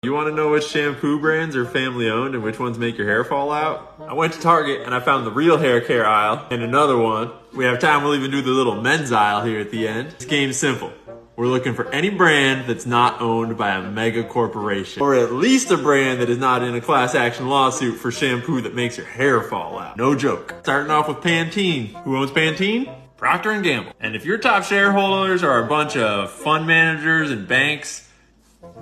You want to know which shampoo brands are family owned and which ones make your hair fall out? I went to Target and I found the real hair care aisle and another one. We have time, we'll even do the little men's aisle here at the end. This game's simple. We're looking for any brand that's not owned by a mega corporation, or at least a brand that is not in a class action lawsuit for shampoo that makes your hair fall out. No joke. Starting off with Pantene. Who owns Pantene? Procter & Gamble. And if your top shareholders are a bunch of fund managers and banks,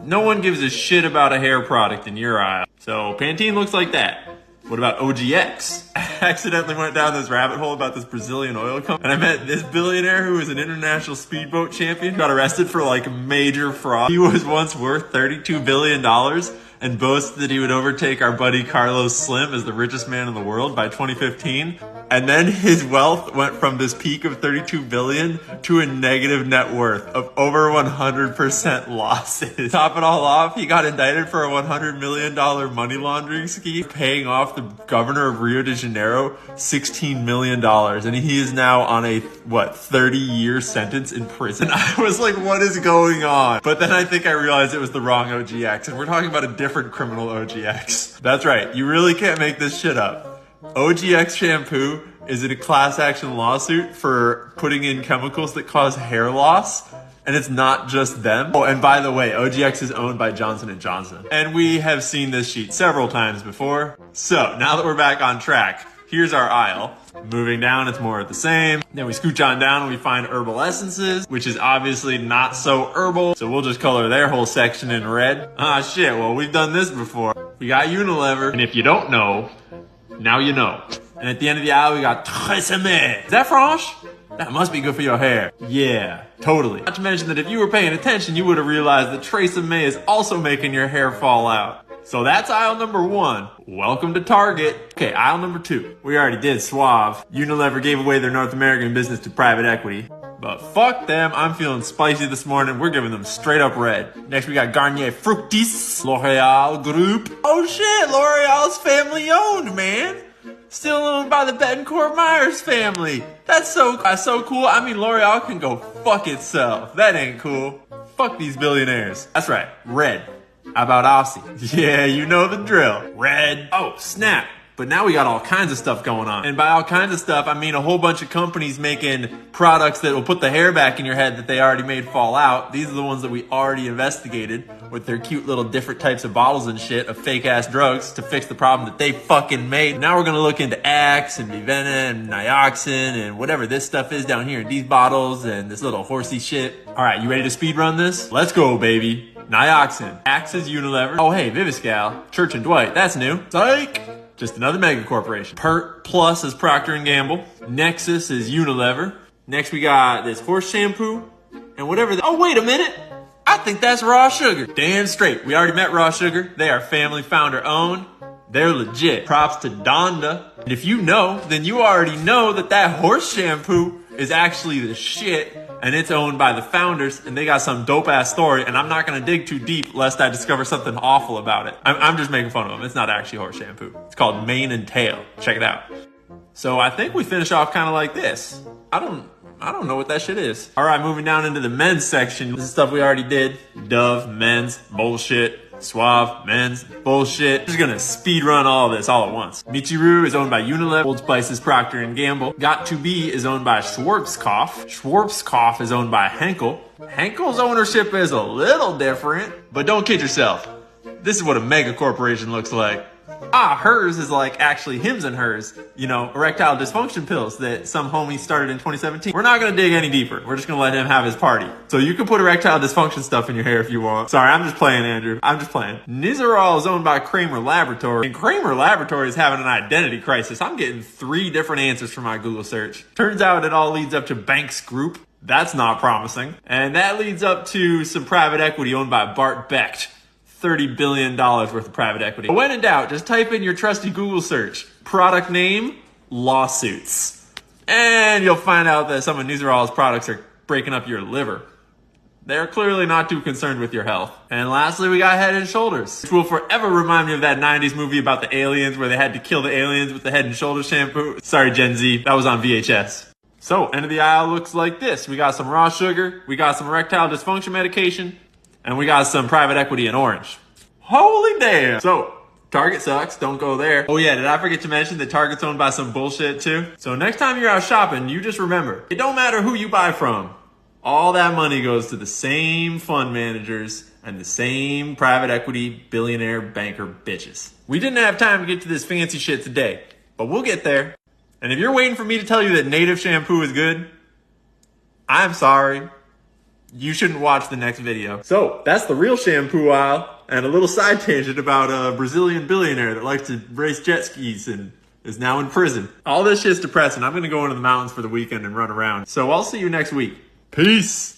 no one gives a shit about a hair product in your aisle. So Pantene looks like that. What about OGX? I accidentally went down this rabbit hole about this Brazilian oil company, and I met this billionaire who was an international speedboat champion, got arrested for like major fraud. He was once worth $32 billion and boasted that he would overtake our buddy Carlos Slim as the richest man in the world by 2015. And then his wealth went from this peak of 32 billion to a negative net worth of over 100% losses. Top it all off, he got indicted for a $100 million money laundering scheme, paying off the governor of Rio de Janeiro $16 million. And he is now on a, 30-year sentence in prison. I was like, what is going on? But then I think I realized it was the wrong OGX, and we're talking about a different criminal OGX. That's right, you really can't make this shit up. OGX shampoo is in a class action lawsuit for putting in chemicals that cause hair loss. And it's not just them. Oh, and by the way, OGX is owned by Johnson & Johnson. And we have seen this sheet several times before. So now that we're back on track, here's our aisle. Moving down, it's more of the same. Then we scooch on down and we find herbal essences, which is obviously not so herbal. So we'll just color their whole section in red. Ah, shit, well, we've done this before. We got Unilever. And if you don't know, now you know. And at the end of the aisle, we got Tresemme. Is that French? That must be good for your hair. Yeah, totally. Not to mention that if you were paying attention, you would have realized that Tresemme is also making your hair fall out. So that's aisle number 1. Welcome to Target. Okay, aisle number 2. We already did Suave. Unilever gave away their North American business to private equity. But fuck them, I'm feeling spicy this morning. We're giving them straight up red. Next we got Garnier Fructis, L'Oreal Group. Oh shit, L'Oreal's family owned, man. Still owned by the Bettencourt Myers family. That's so cool. I mean, L'Oreal can go fuck itself. That ain't cool. Fuck these billionaires. That's right, red. How about Aussie? Yeah, you know the drill. Red. Oh, snap. But now we got all kinds of stuff going on. And by all kinds of stuff, I mean a whole bunch of companies making products that will put the hair back in your head that they already made fall out. These are the ones that we already investigated with their cute little different types of bottles and shit of fake ass drugs to fix the problem that they fucking made. Now we're gonna look into Axe and Vivena and Nioxin and whatever this stuff is down here in these bottles and this little horsey shit. All right, you ready to speed run this? Let's go, baby. Nioxin. Axe is Unilever. Oh, hey, Viviscal. Church and Dwight. That's new. Psych. Just another mega corporation. Pert Plus is Procter & Gamble. Nexus is Unilever. Next we got this horse shampoo. And whatever oh, wait a minute. I think that's Raw Sugar. Damn straight. We already met Raw Sugar. They are family founder owned. They're legit. Props to Donda. And if you know, then you already know that that horse shampoo is actually the shit. And it's owned by the founders, and they got some dope-ass story, and I'm not gonna dig too deep lest I discover something awful about it. I'm just making fun of them. It's not actually horse shampoo. It's called Mane and Tail. Check it out. So I think we finish off kind of like this. I don't know what that shit is. All right, moving down into the men's section. This is stuff we already did. Dove, men's, bullshit. Suave, men's, bullshit. I'm just gonna speed run all of this all at once. Michiru is owned by Unilever. Old Spice is Procter & Gamble. Got to Be is owned by Schwarzkopf. Schwarzkopf is owned by Henkel. Henkel's ownership is a little different, but don't kid yourself. This is what a mega corporation looks like. Hers is like actually Hims and Hers, you know, erectile dysfunction pills that some homie started in 2017. We're not gonna dig any deeper. We're just gonna let him have his party. So you can put erectile dysfunction stuff in your hair if you want. Sorry, I'm just playing, Andrew. I'm just playing. Nizoral is owned by Kramer Laboratory, and Kramer Laboratory is having an identity crisis. I'm getting 3 different answers from my Google search. Turns out it all leads up to Banks Group. That's not promising. And that leads up to some private equity owned by Bart Becht. $30 billion worth of private equity. When in doubt, just type in your trusty Google search. Product name, lawsuits. And you'll find out that some of Nizaral's products are breaking up your liver. They're clearly not too concerned with your health. And lastly, we got Head & Shoulders, which will forever remind me of that 90s movie about the aliens where they had to kill the aliens with the Head & Shoulders shampoo. Sorry, Gen Z, that was on VHS. So, end of the aisle looks like this. We got some raw sugar, we got some erectile dysfunction medication, and we got some private equity in orange. Holy damn. So, Target sucks, don't go there. Oh yeah, did I forget to mention that Target's owned by some bullshit too? So next time you're out shopping, you just remember, it don't matter who you buy from. All that money goes to the same fund managers and the same private equity billionaire banker bitches. We didn't have time to get to this fancy shit today, but we'll get there. And if you're waiting for me to tell you that native shampoo is good, I'm sorry. You shouldn't watch the next video. So, that's the real shampoo aisle, and a little side tangent about a Brazilian billionaire that likes to race jet skis and is now in prison. All this shit's depressing. I'm gonna go into the mountains for the weekend and run around. So I'll see you next week. Peace!